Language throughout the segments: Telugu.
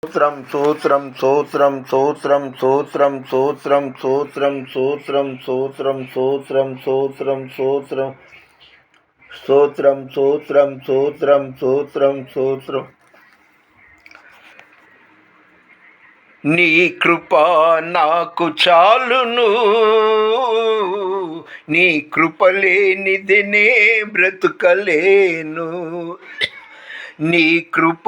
స్తోత్రం స్తోత్రం స్తోత్రం స్తోత్రం స్తోత్రం స్తోత్రం స్తోత్రం స్తోత్రం స్తోత్రం స్తోత్రం స్తోత్రం స్తోత్రం స్తోత్రం స్తోత్రం స్తోత్రం స్తోత్రం స్తోత్రం. నీ కృప నాకు చాలును, నీ కృప లేనిది నే బ్రతుకలేను. నీ కృప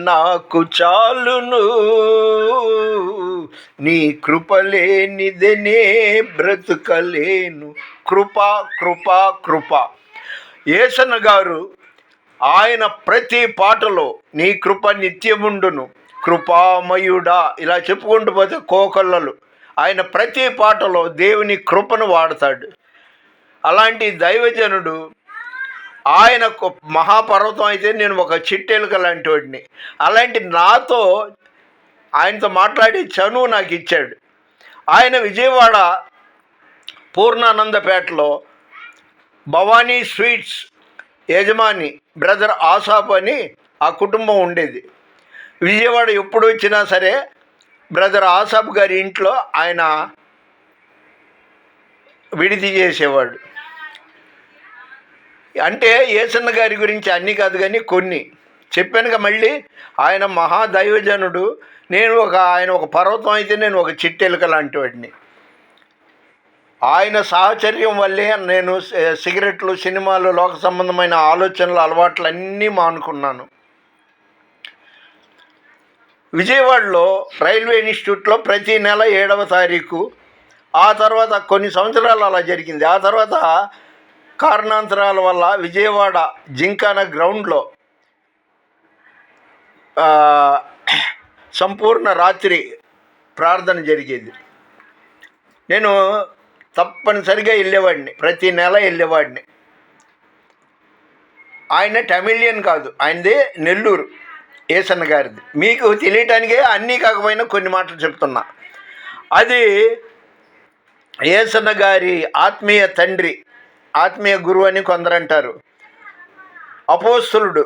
నాకు చాలును, నీ కృప లేనిది నే బ్రతుకలేను. కృప కృప కృప. యేసన్న గారు ఆయన ప్రతి పాటలో నీ కృప నిత్యముండును, కృపామయుడా ఇలా చెప్పుకుంటూ పోతే కోకొల్లలు. ఆయన ప్రతి పాటలో దేవుని కృపను వాడతాడు. అలాంటి దైవజనుడు ఆయన మహాపర్వతం అయితే నేను ఒక చిట్టెలుక లాంటి వాడిని. అలాంటి నాతో ఆయనతో మాట్లాడి చనువు నాకు ఇచ్చాడు. ఆయన విజయవాడ పూర్ణానందపేటలో భవానీ స్వీట్స్ యజమాని బ్రదర్ ఆసాప్ అని ఆ కుటుంబం ఉండేది. విజయవాడ ఎప్పుడు వచ్చినా సరే బ్రదర్ ఆసాప్ గారి ఇంట్లో ఆయన విడిది చేసేవాడు. అంటే యేసన్న గారి గురించి అన్నీ కాదు కానీ కొన్ని చెప్పానుగా. మళ్ళీ ఆయన మహాదైవజనుడు, ఆయన ఒక పర్వతం అయితే నేను ఒక చిట్టెలుక లాంటి వాడిని. ఆయన సాహచర్యం వల్లే నేను సిగరెట్లు, సినిమాలు, లోక సంబంధమైన ఆలోచనలు, అలవాట్లు అన్నీ మానుకున్నాను. విజయవాడలో రైల్వే ఇన్స్టిట్యూట్లో ప్రతి నెల 7వ తారీఖు, ఆ తర్వాత కొన్ని సంవత్సరాలు అలా జరిగింది. ఆ తర్వాత కారణాంతరాల వల్ల విజయవాడ జింకానా గ్రౌండ్లో సంపూర్ణ రాత్రి ప్రార్థన జరిగేది. నేను తప్పనిసరిగా వెళ్ళేవాడిని, ప్రతి నెల వెళ్ళేవాడిని. ఆయన టమిలియన్ కాదు, ఆయనది నెల్లూరు, యేసన్న గారిది. మీకు తెలియటానికే అన్నీ కాకపోయినా కొన్ని మాటలు చెప్తున్నా. అది యేసన్న గారి ఆత్మీయ తండ్రి, ఆత్మీయ గురువు అని కొందరు అంటారు. అపోస్తలుడు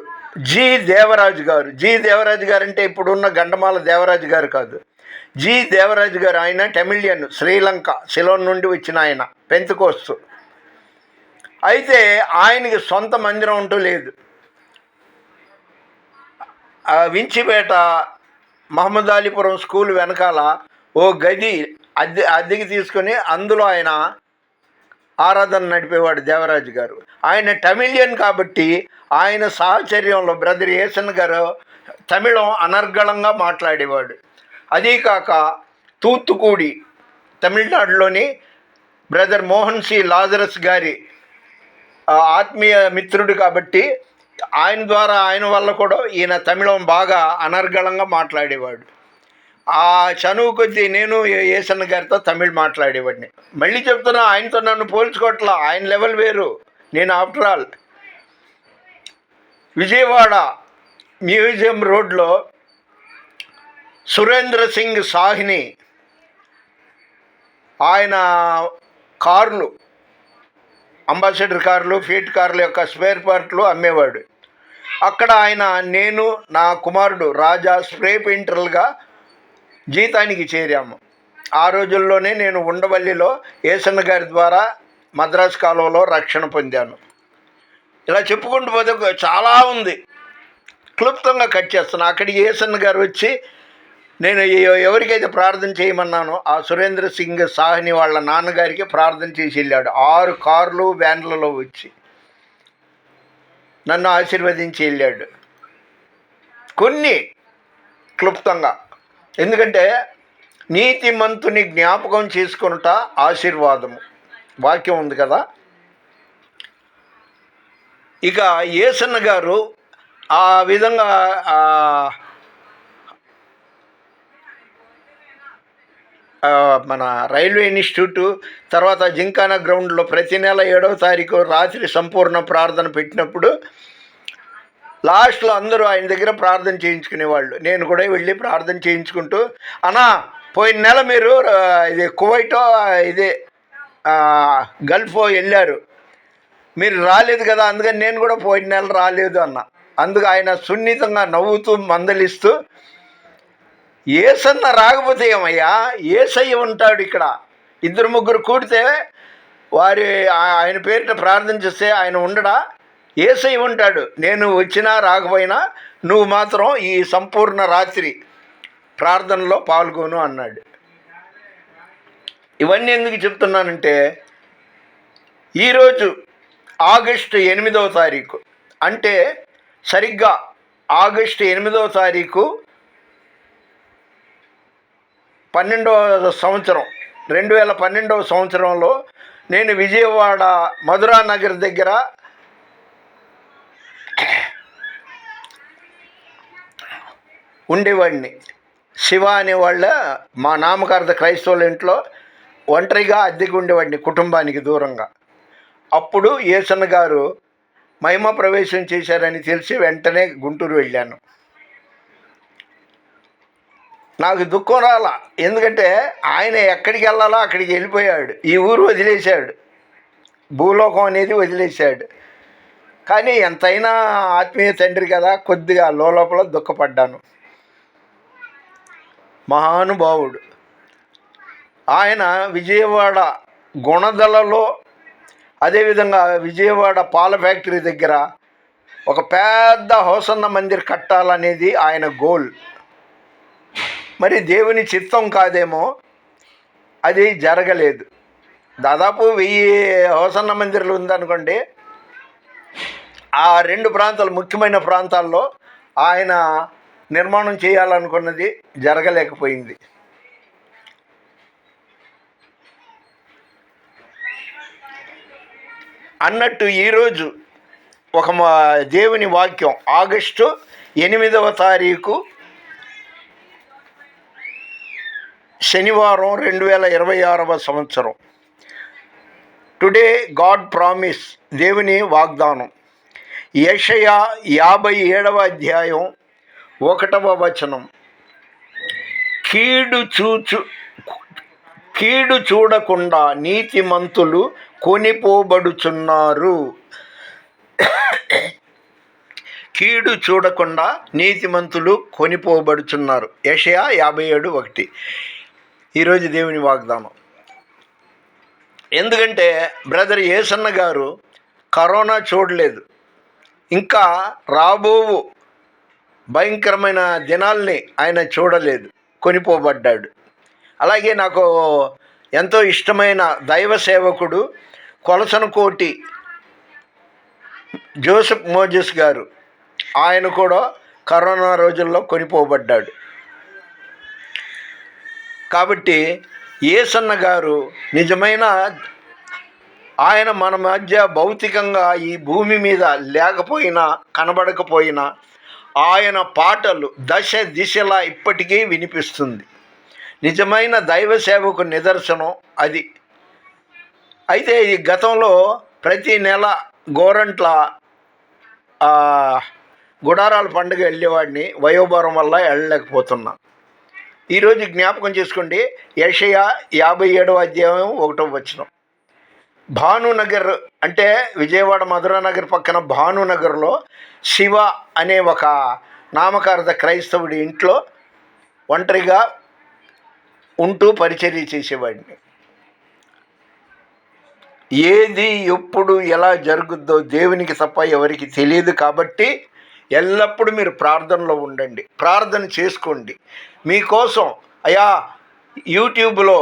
జి దేవరాజు గారు. జి దేవరాజు గారు అంటే ఇప్పుడున్న గండమాల దేవరాజు గారు కాదు. జి దేవరాజు గారు ఆయన టమిలియన్, శ్రీలంక, సిలోన్ నుండి వచ్చిన ఆయన, పెంతెకోస్తు. అయితే ఆయనకి సొంత మందిరం అంటూ లేదు. వించిపేట మహమ్మదాలీపురం స్కూల్ వెనకాల ఓ గది అద్దెకి తీసుకొని అందులో ఆయన ఆరాధన నడిపేవాడు దేవరాజు గారు. ఆయన టమిలియన్ కాబట్టి ఆయన సాహచర్యంలో బ్రదర్ యేసన్న గారు తమిళం అనర్గళంగా మాట్లాడేవాడు. అదీకాక తూత్తుకూడి తమిళనాడులోని బ్రదర్ మోహన్ సి లాజరస్ గారి ఆత్మీయ మిత్రుడు కాబట్టి ఆయన వల్ల కూడా ఈయన తమిళం బాగా అనర్గళంగా మాట్లాడేవాడు. ఆ చనువు కొద్దీ నేను యేసన్న గారితో తమిళ్ మాట్లాడేవాడిని. మళ్ళీ చెప్తున్నా, ఆయనతో నన్ను పోల్చుకోవట్లా, ఆయన లెవెల్ వేరు, నేను ఆఫ్టర్ ఆల్. విజయవాడ మ్యూజియం రోడ్లో సురేంద్ర సింగ్ సాహ్ని ఆయన కార్లు, అంబాసిడర్ కార్లు, ఫీట్ కార్ల యొక్క స్పేర్ పార్ట్లు అమ్మేవాడు. అక్కడ నేను నా కుమారుడు రాజా స్ప్రే పెయింటర్లుగా జీతానికి చేరాము. ఆ రోజుల్లోనే నేను ఉండవల్లిలో యేసన్న గారి ద్వారా మద్రాసు కాలువలో రక్షణ పొందాను. ఇలా చెప్పుకుంటూ పోతే చాలా ఉంది, క్లుప్తంగా కట్ చేస్తాను. అక్కడికి యేసన్న గారు వచ్చి నేను ఎవరికైతే ప్రార్థన చేయమన్నానో ఆ సురేంద్ర సింగ్ సాహ్ని వాళ్ళ నాన్నగారికి ప్రార్థన చేసి వెళ్ళాడు. 6 కార్లు వ్యాన్లలో వచ్చి నన్ను ఆశీర్వదించి వెళ్ళాడు. కొన్ని క్లుప్తంగా, ఎందుకంటే నీతిమంతుని జ్ఞాపకం చేసుకొనుట ఆశీర్వాదము, వాక్యం ఉంది కదా. ఇక యేసన్న గారు ఆ విధంగా మన రైల్వే ఇన్స్టిట్యూట్ తర్వాత జింకానా గ్రౌండ్లో ప్రతి నెల 7వ తారీఖు రాత్రి సంపూర్ణ ప్రార్థన పెట్టినప్పుడు లాస్ట్లో అందరూ ఆయన దగ్గర ప్రార్థన చేయించుకునేవాళ్ళు. నేను కూడా వెళ్ళి ప్రార్థన చేయించుకుంటూ, అన్నా పోయిన నెల మీరు ఇది కువైటో గల్ఫో వెళ్ళారు, మీరు రాలేదు కదా, అందుకని నేను కూడా పోయిన నెల రాలేదు అన్న. అందుకు ఆయన సున్నితంగా నవ్వుతూ మందలిస్తూ ఏసన్న రాకపోతే ఏమయ్యా, ఏసయ్య ఉంటాడు ఇక్కడ. ఇద్దరు ముగ్గురు కూడితే ఆయన పేరిట ప్రార్థన చేస్తే ఆయన ఉండడా? ఏసయ్య ఉంటాడు. నేను వచ్చినా రాకపోయినా నువ్వు మాత్రం ఈ సంపూర్ణ రాత్రి ప్రార్థనలో పాల్గొను అన్నాడు. ఇవన్నీ ఎందుకు చెప్తున్నానంటే, ఈరోజు ఆగస్టు 8వ తారీఖు, అంటే సరిగ్గా ఆగస్టు 8వ తారీఖు 12వ సంవత్సరం 2012వ సంవత్సరంలో నేను విజయవాడ మధురానగర్ దగ్గర ఉండేవాడిని. శివ అనేవాళ్ళ మా నామకార్థ క్రైస్తవుల ఇంట్లో ఒంటరిగా అద్దెకి ఉండేవాడిని, కుటుంబానికి దూరంగా. అప్పుడు యేసన్న గారు మహిమ ప్రవేశం చేశారని తెలిసి వెంటనే గుంటూరు వెళ్ళాను. నాకు దుఃఖం రాలా, ఎందుకంటే ఆయన ఎక్కడికి వెళ్ళాలో అక్కడికి వెళ్ళిపోయాడు. ఈ ఊరు వదిలేశాడు, భూలోకం అనేది వదిలేశాడు. కానీ ఎంతైనా ఆత్మీయ తండ్రి కదా, కొద్దిగా లోపల దుఃఖపడ్డాను. మహానుభావుడు ఆయన. విజయవాడ గుణదలలో, అదేవిధంగా విజయవాడ పాల ఫ్యాక్టరీ దగ్గర ఒక పెద్ద హోసన్న మందిర్ కట్టాలనేది ఆయన గోల్. మరి దేవుని చిత్తం కాదేమో, అది జరగలేదు. దాదాపు 1000 హోసన్న మందిర్లు ఉందనుకోండి. ఆ 2 ప్రాంతాలు, ముఖ్యమైన ప్రాంతాల్లో ఆయన నిర్మాణం చేయాలనుకున్నది జరగలేకపోయింది. అన్నట్టు ఈరోజు ఒక దేవుని వాక్యం, ఆగస్టు 8వ తారీఖు శనివారం, 2026వ సంవత్సరం. టుడే గాడ్ ప్రామిస్, దేవుని వాగ్దానం. యెషయా 57వ అధ్యాయం 1వ వచనం. కీడు చూడకుండా నీతిమంతులు కొనిపోబడుచున్నారు. కీడు చూడకుండా నీతిమంతులు కొనిపోబడుచున్నారు. యెషయా 57:1. ఈరోజు దేవుని వాగ్దానం. ఎందుకంటే బ్రదర్ యేసన్న గారు కరోనా చూడలేదు, ఇంకా రాబోవు భయంకరమైన దినాల్ని ఆయన చూడలేదు, కొనిపోబడ్డాడు. అలాగే నాకు ఎంతో ఇష్టమైన దైవ సేవకుడు కొలసనకోటి జోసెఫ్ మోజెస్ గారు, ఆయన కూడా కరోనా రోజుల్లో కొనిపోబడ్డాడు. కాబట్టి యేసన్న గారు నిజమైన, ఆయన మన మధ్య భౌతికంగా ఈ భూమి మీద లేకపోయినా, కనబడకపోయినా, ఆయన పాటలు దశ దిశలా ఇప్పటికీ వినిపిస్తుంది. నిజమైన దైవ సేవకు నిదర్శనం అది. అయితే ఈ గతంలో ప్రతి నెల గోరంట్ల గుడారాల పండుగ వెళ్ళేవాడిని, వయోభారం వల్ల వెళ్ళలేకపోతున్నా. ఈరోజు జ్ఞాపకం చేసుకోండి, యెషయా 57వ అధ్యాయం 1వ వచనం. భానునగర్, అంటే విజయవాడ మధురానగర్ పక్కన భానునగర్లో శివ అనే ఒక నామకార్థ క్రైస్తవుడి ఇంట్లో ఒంటరిగా ఉంటూ పరిచర్య చేసేవాడిని. ఏది ఎప్పుడు ఎలా జరుగుద్దో దేవునికి తప్ప ఎవరికి తెలియదు. కాబట్టి ఎల్లప్పుడూ మీరు ప్రార్థనలో ఉండండి, ప్రార్థన చేసుకోండి. మీకోసం అయ్యా యూట్యూబ్లో,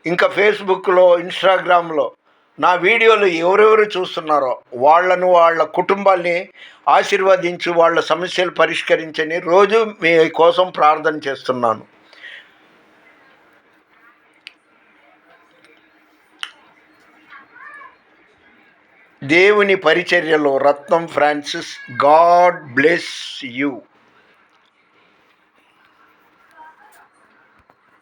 ఇంకా ఫేస్బుక్లో, ఇన్స్టాగ్రామ్లో నా వీడియోలు ఎవరెవరు చూస్తున్నారో వాళ్ళను, వాళ్ళ కుటుంబాల్ని ఆశీర్వదించు, వాళ్ళ సమస్యలు పరిష్కరించని రోజు మీ కోసం ప్రార్థన చేస్తున్నాను. దేవుని పరిచర్యలో రత్నం ఫ్రాన్సిస్. God bless you.